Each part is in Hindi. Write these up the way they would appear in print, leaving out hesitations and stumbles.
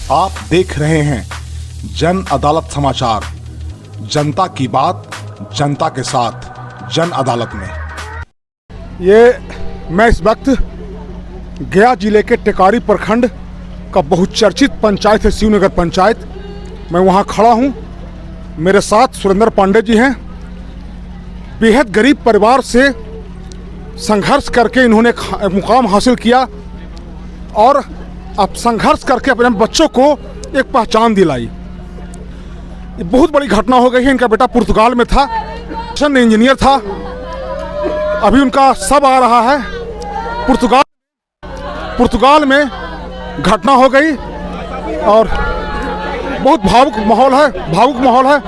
आप देख रहे हैं जन अदालत समाचार, जनता की बात जनता के साथ जन अदालत में। मैं इस वक्त गया जिले के टेकारी प्रखंड का बहुचर्चित पंचायत है शिवनगर पंचायत। मैं वहां खड़ा हूं, मेरे साथ सुरेंद्र पांडे जी हैं। बेहद गरीब परिवार से संघर्ष करके इन्होंने मुकाम हासिल किया और अब संघर्ष करके अपने बच्चों को एक पहचान दिलाई। ये बहुत बड़ी घटना हो गई है। इनका बेटा पुर्तगाल में था, इंजीनियर था, अभी उनका शव आ रहा है। पुर्तगाल में घटना हो गई और बहुत भावुक माहौल है।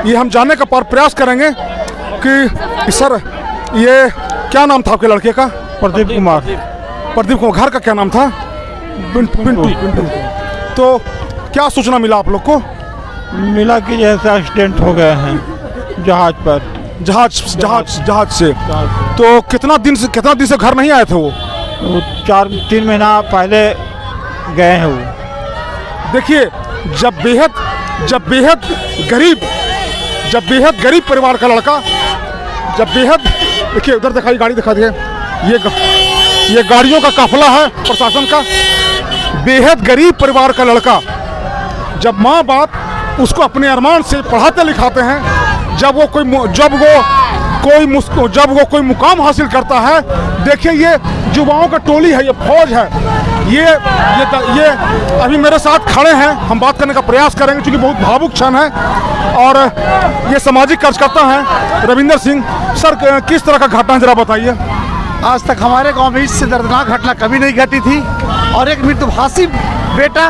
ये हम जानने का प्रयास करेंगे कि सर ये क्या नाम था आपके लड़के का? प्रदीप कुमार। घर का क्या नाम था? पिंटू। तो क्या सूचना मिला आप लोग को? मिला कि जैसे एक्सीडेंट हो गए हैं जहाज से। तो कितना दिन से घर नहीं आए थे वो? 3 महीना पहले गए हैं वो। देखिए, जब बेहद गरीब परिवार का लड़का, देखिए उधर दिखाई, गाड़ी दिखा दिए, ये गाड़ियों का काफिला है प्रशासन का। बेहद गरीब परिवार का लड़का, जब माँ बाप उसको अपने अरमान से पढ़ाते लिखाते हैं, जब वो कोई मुकाम हासिल करता है। देखिए ये युवाओं का टोली है, ये फौज है। ये अभी मेरे साथ खड़े हैं, हम बात करने का प्रयास करेंगे क्योंकि बहुत भावुक क्षण है। और ये सामाजिक कार्यकर्ता हैं रविंदर सिंह। सर किस तरह का घटना जरा बताइए। आज तक हमारे गांव में इससे दर्दनाक घटना कभी नहीं घटी थी और एक मृत्युभाषी बेटा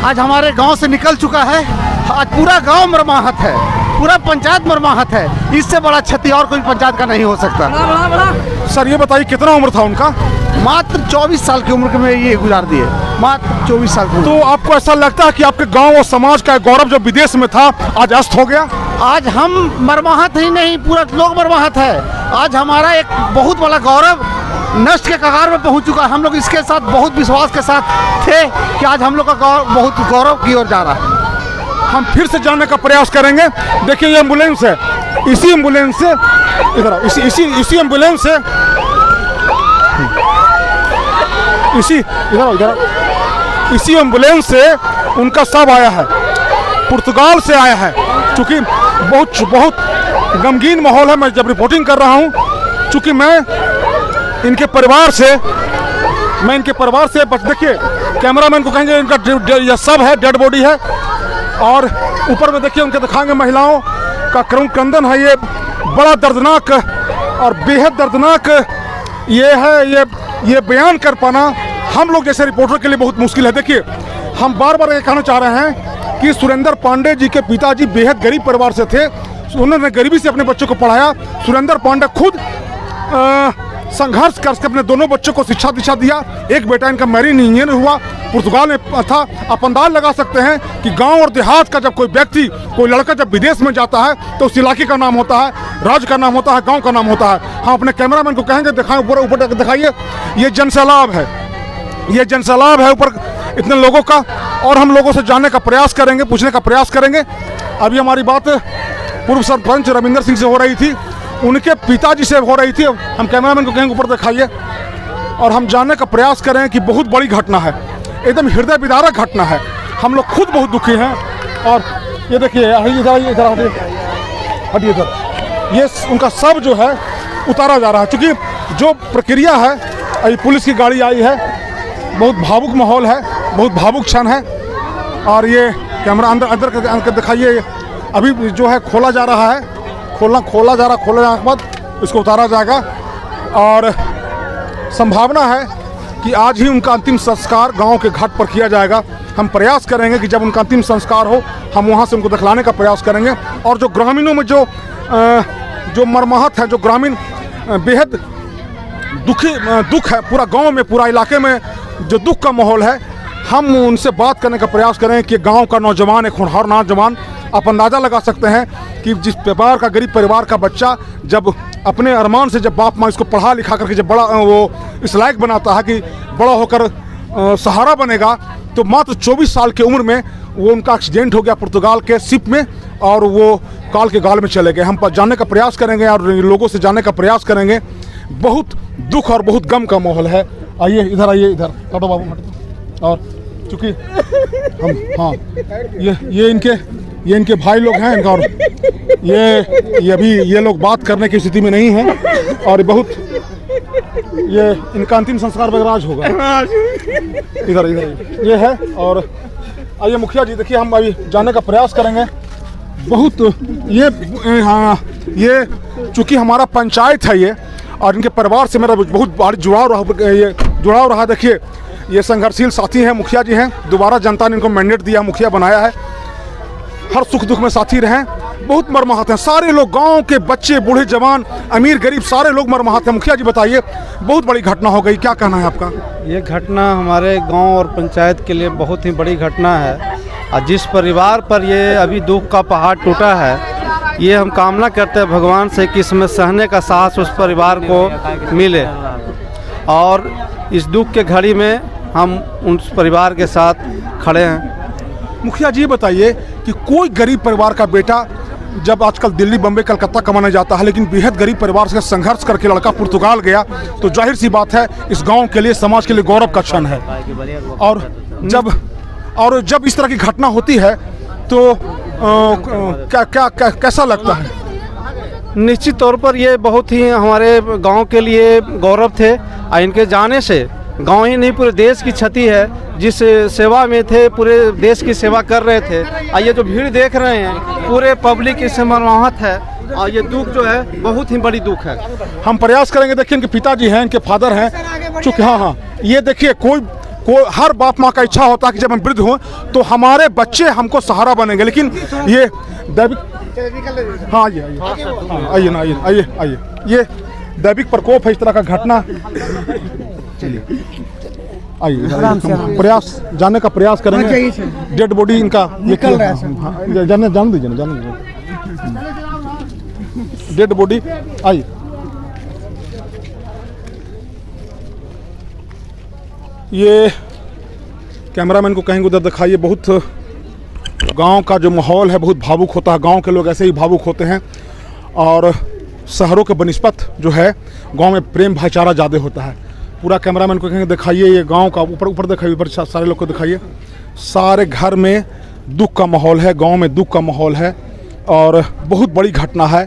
आज हमारे गांव से निकल चुका है। आज पूरा गांव मरमाहत है, पूरा पंचायत मरमाहत है। इससे बड़ा क्षति और कोई पंचायत का नहीं हो सकता। सर ये बताइए कितना उम्र था उनका? मात्र 24 साल की उम्र में ये गुजार दिए, मात्र 24 साल की। तो आपको ऐसा लगता है कि आपके गांव और समाज का गौरव जो विदेश में था आज अस्त हो गया? आज हम मरमाहत ही नहीं, पूरा लोग मरमाहत है। आज हमारा एक बहुत बड़ा गौरव नष्ट के कगार में पहुंच चुका है। हम लोग इसके साथ बहुत विश्वास के साथ थे कि आज हम लोग का बहुत गौरव की ओर जा रहा है। हम फिर से जानने का प्रयास करेंगे। देखिए ये एम्बुलेंस है, इसी एम्बुलेंस से इधर इसी एम्बुलेंस से इसी एम्बुलेंस से उनका शव आया है, पुर्तगाल से आया है। चूँकि बहुत गमगीन माहौल है। मैं जब रिपोर्टिंग कर रहा हूँ, चूँकि मैं इनके परिवार से बस देखिए कैमरामैन को कहेंगे इनका यह शव है, डेड बॉडी है। और ऊपर में देखिए उनके दिखाएंगे महिलाओं का क्रंदन है। ये बड़ा दर्दनाक और बेहद दर्दनाक ये है। ये बयान कर पाना हम लोग जैसे रिपोर्टर के लिए बहुत मुश्किल है। देखिए हम बार बार ये कहना चाह रहे हैं कि सुरेंद्र पांडे जी के पिताजी बेहद गरीब परिवार से थे। उन्होंने गरीबी से अपने बच्चों को पढ़ाया। सुरेंद्र पांडे खुद संघर्ष करके अपने दोनों बच्चों को शिक्षा दीक्षा दिया। एक बेटा इनका मैरीन इंजीनियर हुआ, पुर्तगाल में था। आप अंदाज लगा सकते हैं कि गांव और देहात का जब कोई लड़का जब विदेश में जाता है तो उस इलाके का नाम होता है, राज्य का नाम होता है, गांव का नाम होता है। हम अपने कैमरामैन को कहेंगे दिखाएं, ऊपर दिखाइए। ये जनसैलाब है ऊपर इतने लोगों का। और हम लोगों से जानने का प्रयास करेंगे, पूछने का प्रयास करेंगे। अभी हमारी बात पूर्व सरपंच रविंदर सिंह से हो रही थी, उनके पिताजी से हो रही थी। हम कैमरामैन को कहेंगे ऊपर दिखाइए और हम जानने का प्रयास करें कि बहुत बड़ी घटना है, एकदम हृदय विदारक घटना है। हम लोग खुद बहुत दुखी हैं। और ये देखिए इधर ये उनका शव जो है उतारा जा रहा है। क्योंकि जो प्रक्रिया है, अभी पुलिस की गाड़ी आई है, बहुत भावुक माहौल है, बहुत भावुक क्षण है। और ये कैमरा अंदर दिखाइए। अभी जो है खोला जा रहा है, खोला जाने के बाद इसको उतारा जाएगा। और संभावना है कि आज ही उनका अंतिम संस्कार गांव के घाट पर किया जाएगा। हम प्रयास करेंगे कि जब उनका अंतिम संस्कार हो हम वहां से उनको दिखलाने का प्रयास करेंगे। और जो ग्रामीणों में जो मर्माहत है, जो ग्रामीण बेहद दुख है, पूरा गांव में, पूरा इलाके में जो दुख का माहौल है, हम उनसे बात करने का प्रयास करें कि गांव का नौजवान, एक होनहार नौजवान, आप अंदाज़ा लगा सकते हैं कि जिस परिवार का, गरीब परिवार का बच्चा जब अपने अरमान से, जब बाप माँ इसको पढ़ा लिखा करके जब बड़ा वो इस लायक बनाता है कि बड़ा होकर सहारा बनेगा, तो मात्र 24 साल की उम्र में वो उनका एक्सीडेंट हो गया पुर्तगाल के शिप में और वो काल के गाल में चले गए। हम जानने का प्रयास करेंगे और लोगों से जानने का प्रयास करेंगे। बहुत दुख और बहुत गम का माहौल है। आइए इधर, आइए इधर, हटो बाबू। और चूँकि हम, हाँ, ये इनके भाई लोग हैं इनका, और ये अभी ये लोग बात करने की स्थिति में नहीं हैं और बहुत ये इनका अंतिम संस्कार बगराज होगा। इधर ये है। और आइए मुखिया जी, देखिए हम अभी जानने का प्रयास करेंगे। बहुत ये चूँकि हमारा पंचायत है ये, और इनके परिवार से मेरा बहुत बड़ा जुड़ाव रहा। देखिए ये संघर्षशील साथी हैं, मुखिया जी हैं, दोबारा जनता ने इनको मैंडेट दिया, मुखिया बनाया है, हर सुख दुख में साथी रहें। बहुत मर्माहत हैं सारे लोग, गांव के बच्चे, बूढ़े जवान, अमीर गरीब, सारे लोग मर्माहत हैं। मुखिया जी बताइए, बहुत बड़ी घटना हो गई, क्या कहना है आपका? ये घटना हमारे गांव और पंचायत के लिए बहुत ही बड़ी घटना है, और जिस परिवार पर ये अभी दुख का पहाड़ टूटा है, ये हम कामना करते हैं भगवान से कि इसमें सहने का साहस उस परिवार को मिले, और इस दुख के घड़ी में हम उस परिवार के साथ खड़े हैं। मुखिया जी बताइए कि कोई गरीब परिवार का बेटा जब आजकल दिल्ली, बम्बई, कलकत्ता कमाने जाता है, लेकिन बेहद गरीब परिवार से संघर्ष करके लड़का पुर्तगाल गया, तो जाहिर सी बात है इस गांव के लिए, समाज के लिए गौरव का क्षण है। और जब इस तरह की घटना होती है तो कैसा लगता है? निश्चित तौर पर ये बहुत ही हमारे गांव के लिए गौरव थे, और इनके जाने से गांव ही नहीं पूरे देश की क्षति है। जिस सेवा में थे, पूरे देश की सेवा कर रहे थे, और ये जो भीड़ देख रहे हैं, पूरे पब्लिक इससे मर्माहत है, और ये दुख जो है बहुत ही बड़ी दुख है। हम प्रयास करेंगे। देखिए इनके पिताजी हैं, इनके फादर हैं, चूँकि हाँ, ये देखिए कोई हर बाप माँ का इच्छा होता है कि जब हम वृद्ध हों तो हमारे बच्चे हमको सहारा बनेंगे, लेकिन ये दैविक, हाँ आइए ना, आइए, ये दैविक प्रकोप है, इस तरह का घटना। चलिए आइए, प्रयास जानने का प्रयास करेंगे। डेड बॉडी इनका निकल रहा है, जान दीजिए डेड बॉडी। आइए, ये कैमरामैन को कहेंगे उधर दिखाइए। बहुत गांव का जो माहौल है बहुत भावुक होता है, गांव के लोग ऐसे ही भावुक होते हैं, और शहरों के बनिस्पत जो है गांव में प्रेम भाईचारा ज़्यादा होता है। पूरा कैमरामैन को कहेंगे दिखाइए, ये गांव का ऊपर दिखाइए, ऊपर सारे लोग को दिखाइए। सारे घर में दुख का माहौल है, गांव में दुख का माहौल है, और बहुत बड़ी घटना है।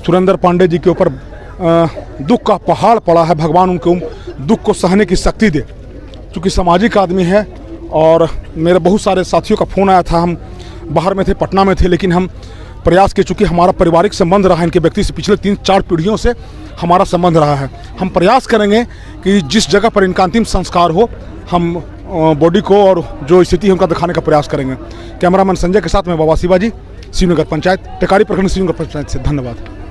सुरेंद्र पांडे जी के ऊपर दुख का पहाड़ पड़ा है, भगवान उनको दुख को सहने की शक्ति दे। चूँकि सामाजिक आदमी है, और मेरे बहुत सारे साथियों का फ़ोन आया था, हम बाहर में थे, पटना में थे, लेकिन हम प्रयास किए, चूँकि हमारा पारिवारिक संबंध रहा है इनके व्यक्ति से, पिछले 3-4 पीढ़ियों से हमारा संबंध रहा है। हम प्रयास करेंगे कि जिस जगह पर इनका अंतिम संस्कार हो, हम बॉडी को और जो स्थिति है उनका दिखाने का प्रयास करेंगे। कैमरामैन संजय के साथ मैं बाबा शिवाजी, शिवनगर पंचायत, टेकारी प्रखंड, शिवनगर पंचायत से। धन्यवाद।